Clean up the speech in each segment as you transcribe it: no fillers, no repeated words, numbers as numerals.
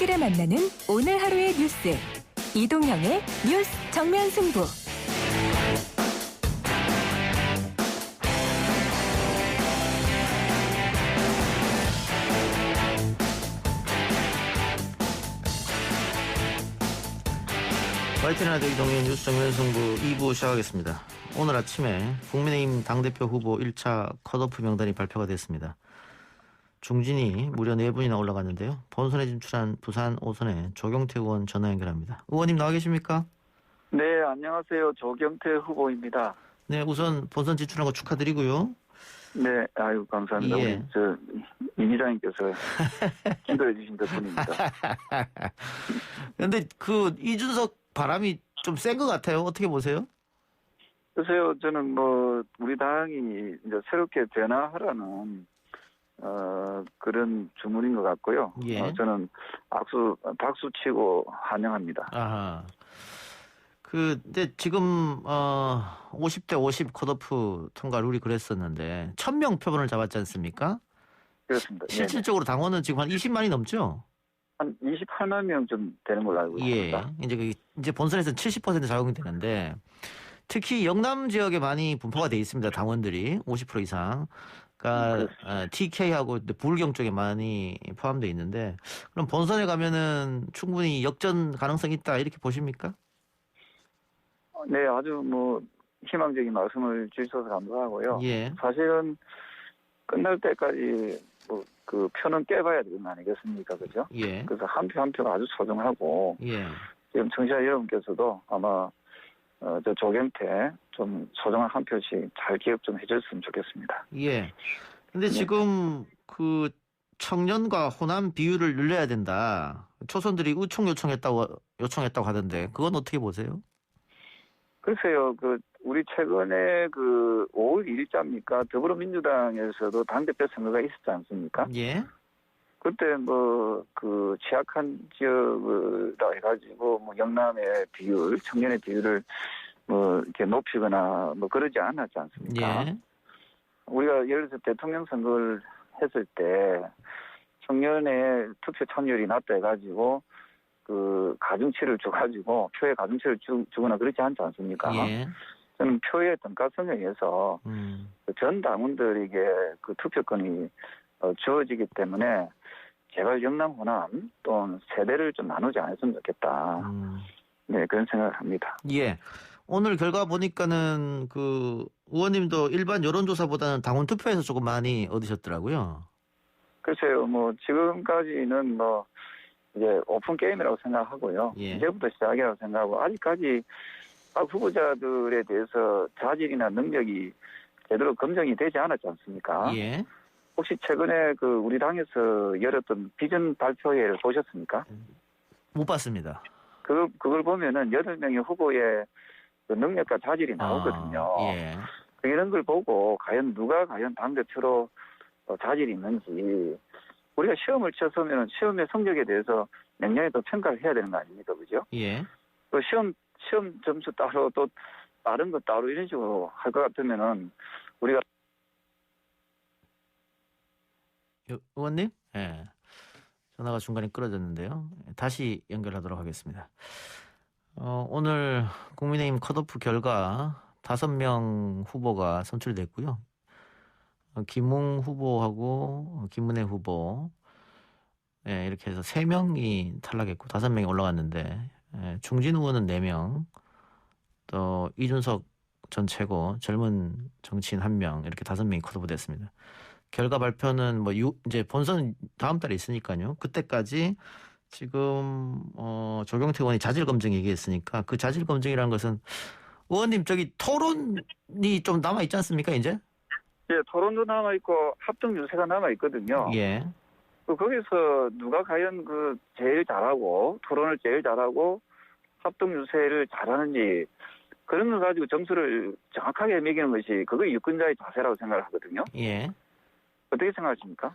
출근길에 만나는 오늘 하루의 뉴스. 이동형의 뉴스 정면 승부. YTN 라디오 이동형 뉴스 정면 승부 2부 시작하겠습니다. 오늘 아침에 국민의힘 당대표 후보 1차 컷오프 명단이 발표가 됐습니다. 중진이 무려 4분이나 올라갔는데요. 본선에 진출한 부산 5선의 조경태 의원 전화 연결합니다. 의원님 나와 계십니까? 네, 안녕하세요. 조경태 후보입니다. 네, 우선 본선 진출한 거 축하드리고요. 네, 아유 감사합니다. 예. 우리 임 기자님께서 기도해 주신 덕분입니다. 그런데 그 이준석 바람이 좀 센 것 같아요. 어떻게 보세요? 글쎄요, 저는 우리 당이 이제 새롭게 변화하라는 그런 주문인 것 같고요. 예. 저는 박수 치고 환영합니다. 아하. 근데 지금 50대 50 컷오프 통과 룰이 그랬었는데 1000명 표본을 잡았지 않습니까? 그렇습니다. 실질적으로 당원은 지금 한 20만이 넘죠? 한 28만 명 좀 되는 걸로 알고 있습니다. 예. 이제 본선에서는 70% 작용이 되는데 특히 영남 지역에 많이 분포가 돼 있습니다. 당원들이 50% 이상. 그러니까 TK하고 부울경 쪽에 많이 포함되어 있는데 그럼 본선에 가면은 충분히 역전 가능성이 있다 이렇게 보십니까? 네, 아주 희망적인 말씀을 주셔서 감사하고요. 예. 사실은 끝날 때까지 그 표는 깨봐야 되는 거 아니겠습니까, 그죠? 예. 그래서 한 표 한 표가 아주 소중하고 예. 지금 청취자 여러분께서도 아마 저 조경태 좀 소중한 한 표씩 잘 기억 좀 해줬으면 좋겠습니다. 예. 근데 지금 그 청년과 호남 비율을 늘려야 된다. 초선들이 의총 요청했다고 하던데 그건 어떻게 보세요? 글쎄요, 우리 최근에 5월 1일자입니까? 더불어민주당에서도 당대표 선거가 있었지 않습니까? 예. 그때 취약한 지역을 해가지고 영남의 비율, 청년의 비율을 이렇게 높이거나 그러지 않았지 않습니까? 예. 우리가 예를 들어서 대통령 선거를 했을 때 청년의 투표 참여율이 낮다 해가지고 가중치를 줘가지고 표에 가중치를 주거나 그렇지 않지 않습니까? 예. 저는 표의 등가성에 의해서 전 당원들에게 그 투표권이 주어지기 때문에 제발 영남 호남 또는 세대를 좀 나누지 않았으면 좋겠다. 네, 그런 생각을 합니다. 예. 오늘 결과 보니까는 의원님도 일반 여론조사보다는 당원 투표에서 조금 많이 얻으셨더라고요. 글쎄요, 지금까지는 이제 오픈 게임이라고 생각하고요. 예. 이제부터 시작이라고 생각하고 아직까지 각 후보자들에 대해서 자질이나 능력이 제대로 검증이 되지 않았지 않습니까? 예. 혹시 최근에 우리 당에서 열었던 비전 발표회를 보셨습니까? 못 봤습니다. 그걸 보면은 8명의 후보의 능력과 자질이 나오거든요. 예. 이런 걸 보고 누가 과연 당대표로 자질이 있는지 우리가 시험을 쳐서면 시험의 성적에 대해서 내년에 또 평가를 해야 되는 거 아닙니까? 그죠? 예. 시험 점수 따로 또 다른 거 따로 이런 식으로 할 것 같으면은 우리가 의원님? 예. 전화가 중간에 끊어졌는데요. 다시 연결하도록 하겠습니다. 오늘 국민의힘 컷오프 결과 5명 후보가 선출됐고요. 김웅 후보하고 김문혜 후보 이렇게 해서 3명이 탈락했고 5명이 올라갔는데 중진 후보는 4명 또 이준석 전 최고 젊은 정치인 1명 이렇게 5명이 컷오프 됐습니다. 결과 발표는 이제 본선 다음 달에 있으니까요. 그때까지 지금 조경태 의원이 자질 검증 얘기했으니까 그 자질 검증이라는 것은 의원님 토론이 좀 남아 있지 않습니까 이제? 예, 토론도 남아 있고 합동 유세가 남아 있거든요. 예. 거기서 누가 과연 제일 잘하고 토론을 제일 잘하고 합동 유세를 잘하는지 그런 걸 가지고 점수를 정확하게 매기는 것이 그게 유권자의 자세라고 생각을 하거든요. 예. 어떻게 생각하십니까?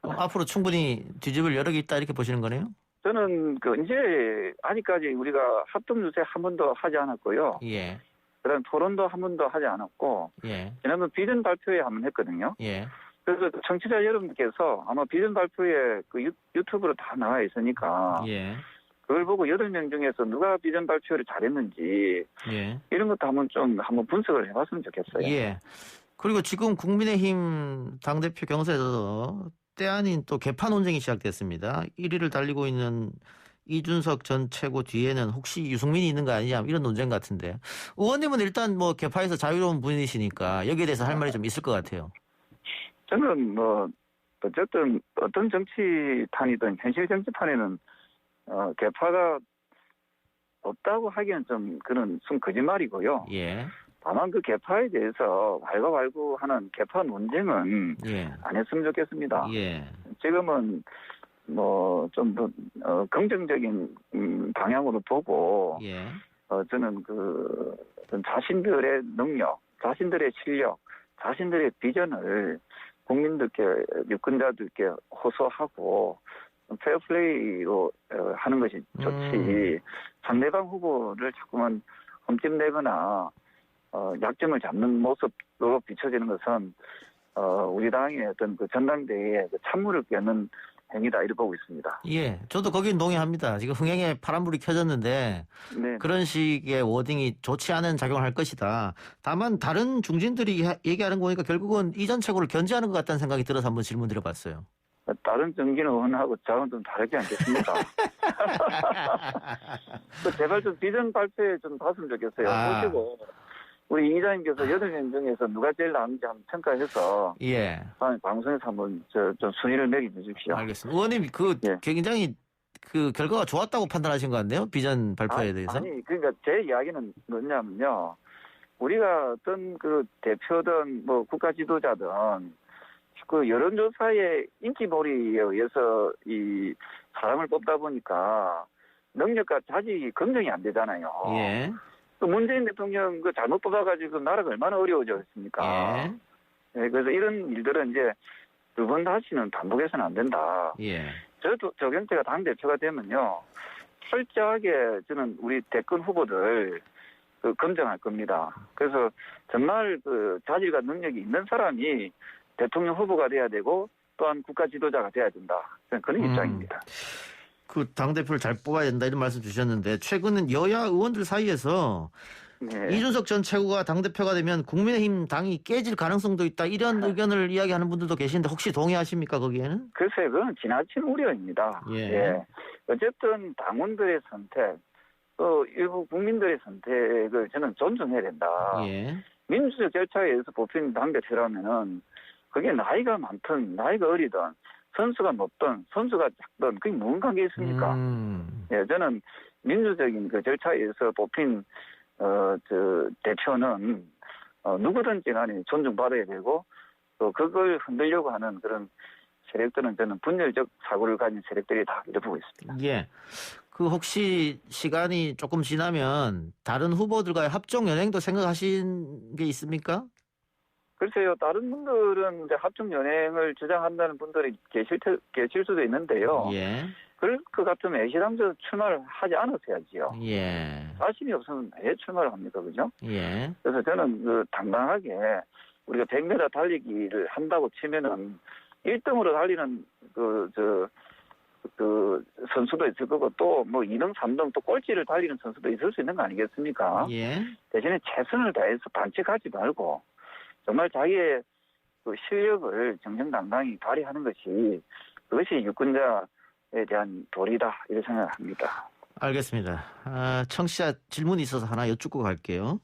앞으로 충분히 뒤집을 여력이 있다 이렇게 보시는 거네요? 저는 이제 아직까지 우리가 합동 유세 한 번도 하지 않았고요. 예. 그다음 토론도 한 번도 하지 않았고 예. 지난번 비전 발표회 한 번 했거든요. 예. 그래서 청취자 여러분께서 아마 비전 발표에 그 유튜브로 다 나와 있으니까 예. 그걸 보고 8명 중에서 누가 비전 발표를 잘했는지 예. 이런 것도 한번 분석을 해봤으면 좋겠어요. 예. 그리고 지금 국민의힘 당대표 경선에서 때 아닌 또 개파 논쟁이 시작됐습니다. 1위를 달리고 있는 이준석 전 최고 뒤에는 혹시 유승민이 있는 거 아니냐 이런 논쟁 같은데 의원님은 일단 뭐 개파에서 자유로운 분이시니까 여기에 대해서 할 말이 좀 있을 것 같아요. 저는 뭐 어쨌든 어떤 정치판이든 현실 정치판에는 개파가 없다고 하기엔 좀 그런 순 거짓말이고요. 예. 다만 그 개파에 대해서 왈가왈부하는 개파 논쟁은 예. 안 했으면 좋겠습니다. 예. 지금은 뭐 좀 더 긍정적인 방향으로 보고 예. 저는 어떤 자신들의 능력, 자신들의 실력, 자신들의 비전을 국민들께 유권자들께 호소하고 페어플레이로 하는 것이 좋지 상대방 후보를 자꾸만 흠집내거나 약점을 잡는 모습으로 비춰지는 것은 우리 당의 어떤 그 전당대회에 찬물을 끼얹는 행위다 이렇게 보고 있습니다. 예, 저도 거긴 동의합니다. 지금 흥행에 파란불이 켜졌는데 네. 그런 식의 워딩이 좋지 않은 작용을 할 것이다. 다만 다른 중진들이 얘기하는 거 보니까 결국은 이전 최고를 견제하는 것 같다는 생각이 들어서 한번 질문 드려봤어요. 다른 정진 의원하고 저는 좀 다르지 않겠습니까? 제발 좀 비전 발표에 좀 봤으면 좋겠어요. 보시고 우리 이장님께서 8명 중에서 누가 제일 나은지 한번 평가해서 예. 방송에서 한번 좀 순위를 매겨주십시오. 알겠습니다. 의원님 굉장히 그 결과가 좋았다고 판단하신 것 같네요. 비전 발표에 대해서. 아니 그러니까 제 이야기는 뭐냐면요. 우리가 어떤 그 대표든 뭐 국가 지도자든 그 여론조사의 인기몰이에 의해서 이 사람을 뽑다 보니까 능력과 자질이 검증이 안 되잖아요. 예. 또 문재인 대통령 그 잘못 뽑아가지고 나라가 얼마나 어려워졌습니까? 예. 네, 그래서 이런 일들은 이제 두 번 다시는 반복해서는 안 된다. 예. 저도 조경태가 당대표가 되면요. 철저하게 저는 우리 대권 후보들 검증할 겁니다. 그래서 정말 그 자질과 능력이 있는 사람이 대통령 후보가 돼야 되고 또한 국가 지도자가 돼야 된다. 그런 입장입니다. 그 당대표를 잘 뽑아야 된다 이런 말씀 주셨는데 최근은 여야 의원들 사이에서 네. 이준석 전 최고가 당대표가 되면 국민의힘 당이 깨질 가능성도 있다 이런 의견을 이야기하는 분들도 계신데 혹시 동의하십니까 거기에는? 글쎄 그건 지나친 우려입니다. 예. 예. 어쨌든 당원들의 선택 또 일부 국민들의 선택을 저는 존중해야 된다. 예. 민주적 절차에 의해서 뽑힌 당대표라면은 그게 나이가 많든 나이가 어리든 선수가 높든 선수가 작든 그게 무슨 관계 있습니까? 예, 저는 민주적인 그 절차에 의해서 뽑힌 대표는 누구든지 간에 존중받아야 되고 또 그걸 흔들려고 하는 그런 세력들은 저는 분열적 사고를 가진 세력들이다 이렇게 보고 있습니다. 예. 그 혹시 시간이 조금 지나면 다른 후보들과의 합종 연행도 생각하신 게 있습니까? 글쎄요, 다른 분들은 이제 합종 연행을 주장한다는 분들이 계실 수도 있는데요. 예. 그럴 것 같으면 애시당초 출마를 하지 않았어야지요. 예. 자신이 없으면 왜 출마를 합니까, 그죠? 예. 그래서 저는 당당하게 우리가 100m 달리기를 한다고 치면은 1등으로 달리는 선수도 있을 거고 또 뭐 2등, 3등 또 꼴찌를 달리는 선수도 있을 수 있는 거 아니겠습니까? 예. 대신에 최선을 다해서 반칙하지 말고 정말 자기의 그 실력을 정정당당히 발휘하는 그것이 유권자에 대한 도리다 이렇게 생각합니다. 알겠습니다. 청취자 질문이 있어서 하나 여쭙고 갈게요.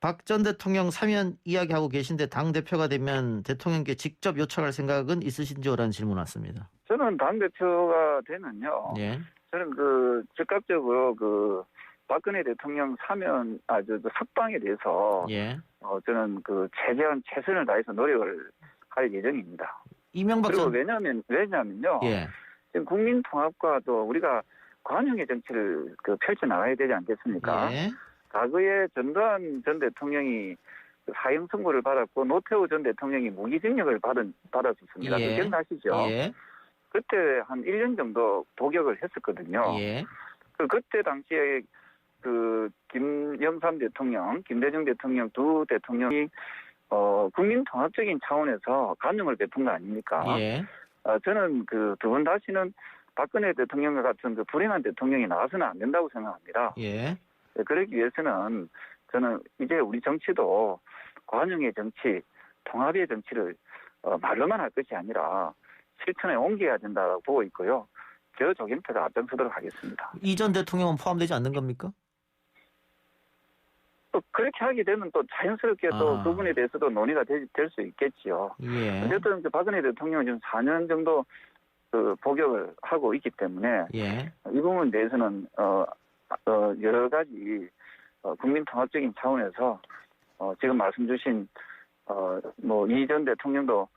박 전 대통령 사면 이야기하고 계신데 당대표가 되면 대통령께 직접 요청할 생각은 있으신지요라는 질문 왔습니다. 저는 당대표가 되면요. 예. 저는 즉각적으로 박근혜 대통령 사면, 석방에 대해서. 예. 저는 최선을 다해서 노력을 할 예정입니다. 이명박 그리고 전. 왜냐면요. 예. 지금 국민 통합과 또 우리가 관용의 정치를 펼쳐 나가야 되지 않겠습니까? 예. 과거에 전두환 전 대통령이 사형 선고를 받았고 노태우 전 대통령이 무기징역을 받았었습니다. 예. 기억나시죠? 예. 그때 한 1년 정도 복역을 했었거든요. 예. 그때 당시에 김영삼 대통령, 김대중 대통령 두 대통령이 국민 통합적인 차원에서 관용을 베푼 거 아닙니까? 예. 저는 그 두 번 다시는 박근혜 대통령과 같은 그 불행한 대통령이 나와서는 안 된다고 생각합니다. 예. 그러기 위해서는 저는 이제 우리 정치도 관용의 정치, 통합의 정치를 말로만 할 것이 아니라 실천에 옮겨야 된다고 보고 있고요. 저 조경태가 앞장서도록 하겠습니다. 이전 대통령은 포함되지 않는 겁니까? 또 그렇게 하게 되면 또 자연스럽게 또 그분에 대해서도 논의가 될 수 있겠지요. 예. 어쨌든 박근혜 대통령은 지금 4년 정도 그 복역을 하고 있기 때문에 예. 이 부분에 대해서는 여러 가지 국민 통합적인 차원에서 지금 말씀 주신 뭐 이전 대통령도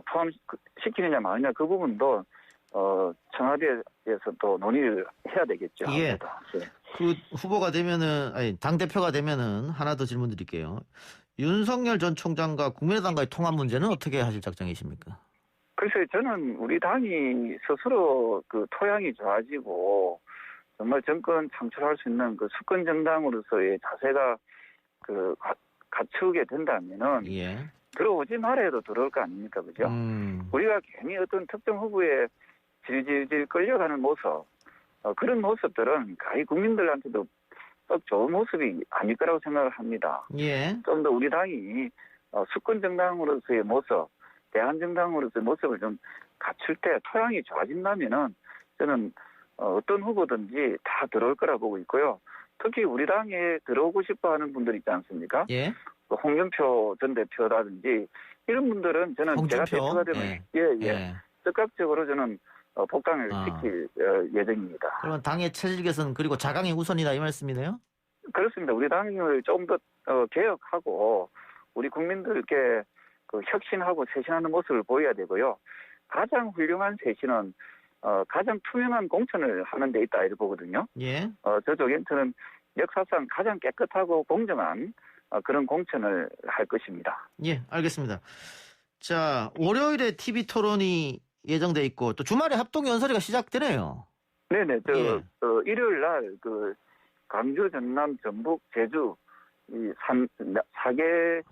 포함시키느냐 마느냐 그 부분도 청와대에서 또 논의를 해야 되겠죠. 예. 네. 그 후보가 되면은 당 대표가 되면은 하나 더 질문 드릴게요. 윤석열 전 총장과 국민의당과의 통합 문제는 어떻게 하실 작정이십니까? 글쎄 저는 우리 당이 스스로 그 토양이 좋아지고 정말 정권 창출할 수 있는 그 수권 정당으로서의 자세가 그 갖추게 된다면은 예. 들어오지 말아 해도 들어올 거 아닙니까, 그죠? 우리가 괜히 어떤 특정 후보에 질질질 끌려가는 모습, 그런 모습들은 가히 국민들한테도 썩 좋은 모습이 아닐 거라고 생각을 합니다. 예. 좀 더 우리 당이 수권 정당으로서의 모습, 대한 정당으로서의 모습을 좀 갖출 때 토양이 좋아진다면은 저는 어떤 후보든지 다 들어올 거라 보고 있고요. 특히 우리 당에 들어오고 싶어 하는 분들 있지 않습니까? 예. 홍준표 전 대표라든지 이런 분들은 저는 홍준표? 제가 대표가 되면 예. 적극적으로 저는 복당을 시킬 예정입니다. 그러면 당의 체질 개선 그리고 자강이 우선이다 이 말씀이네요? 그렇습니다. 우리 당을 좀 더 개혁하고 우리 국민들께 그 혁신하고 쇄신하는 모습을 보여야 되고요. 가장 훌륭한 쇄신은 가장 투명한 공천을 하는 데 있다 이렇게 보거든요. 예. 저쪽에는 역사상 가장 깨끗하고 공정한 그런 공천을 할 것입니다. 예, 알겠습니다. 자, 월요일에 TV 토론이 예정돼 있고 또 주말에 합동 연설회가 시작되네요. 네네. 예. 일요일 날 그 광주, 전남, 전북, 제주 이 4개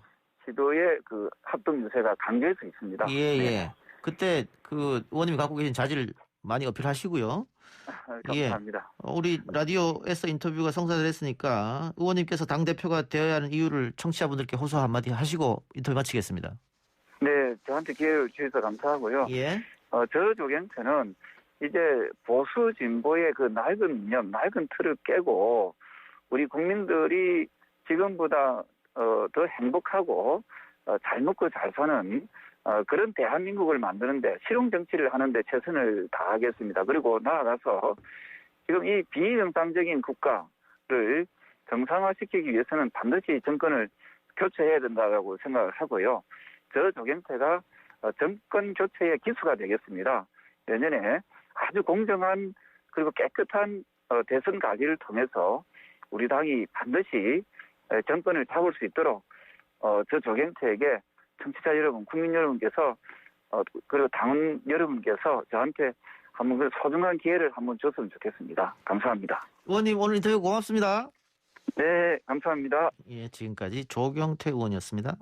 시도의 그 합동 유세가 강제에서 있습니다. 예, 네. 예. 그때 그 의원님이 갖고 계신 자질을 많이 어필하시고요. 감사합니다. 예. 우리 라디오에서 인터뷰가 성사를 했으니까 의원님께서 당대표가 되어야 하는 이유를 청취자분들께 호소 한마디 하시고 인터뷰 마치겠습니다. 네, 저한테 기회를 주셔서 감사하고요. 예. 저 조경태는 이제 보수 진보의 그 낡은 이념, 낡은 틀을 깨고 우리 국민들이 지금보다 더 행복하고 잘 먹고 잘 사는 그런 대한민국을 만드는데 실용 정치를 하는데 최선을 다하겠습니다. 그리고 나아가서 지금 이 비정상적인 국가를 정상화시키기 위해서는 반드시 정권을 교체해야 된다고 생각을 하고요. 저 조경태가 정권 교체의 기수가 되겠습니다. 내년에 아주 공정한 그리고 깨끗한 대선 가기를 통해서 우리 당이 반드시 정권을 잡을 수 있도록 저 조경태에게 청취자 여러분, 국민 여러분께서 그리고 당원 여러분께서 저한테 한번 그 소중한 기회를 한번 줬으면 좋겠습니다. 감사합니다. 의원님 오늘 인터뷰 고맙습니다. 네, 감사합니다. 예, 지금까지 조경태 의원이었습니다.